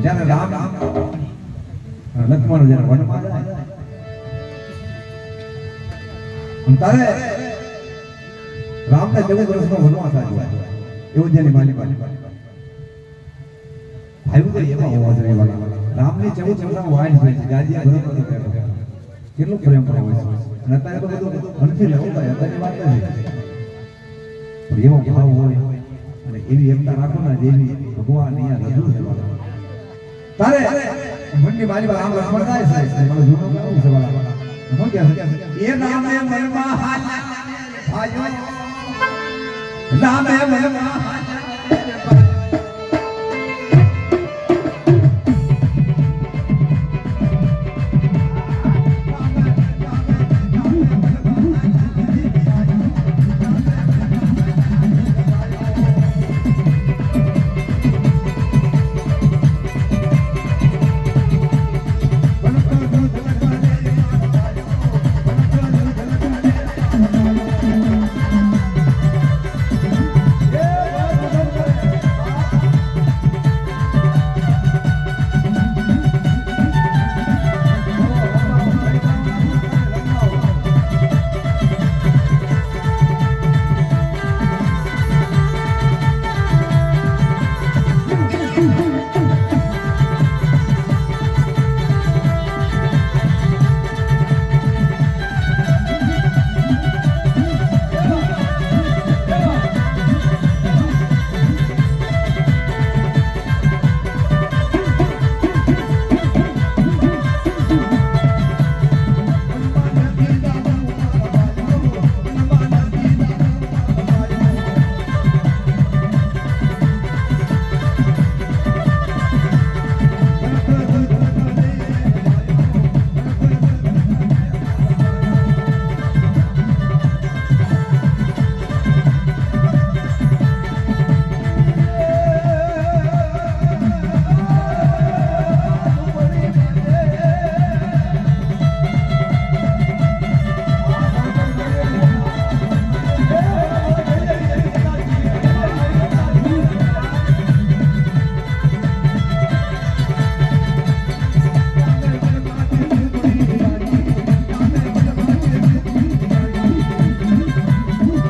જ્યારે રામ લક્ષ્મણ જ્યારે વનમાં જાય તારે રામને 14 વર્ષનો વનવાસ આપ્યો એવું જેની માલિક આવ્યું તો એમાં હોવા જોઈએ રામની 14 વર્ષનો વાઇન હોય છે ગાજી કેટલો પ્રેમ હોય છે અને અત્યારે તો બધું મનથી લેવું થાય અત્યારની વાત નથી પણ એવો ભાવ હોય અને એવી એકતા રાખો ને જેવી ભગવાન અહીંયા રજૂ થવા તારે મનની મારી રામ લક્ષ્મણ થાય છે મને જૂનો કેવું છે વાળા હું કે એ રામે મનમાં હાલ્યા ભાજો રામે મનમાં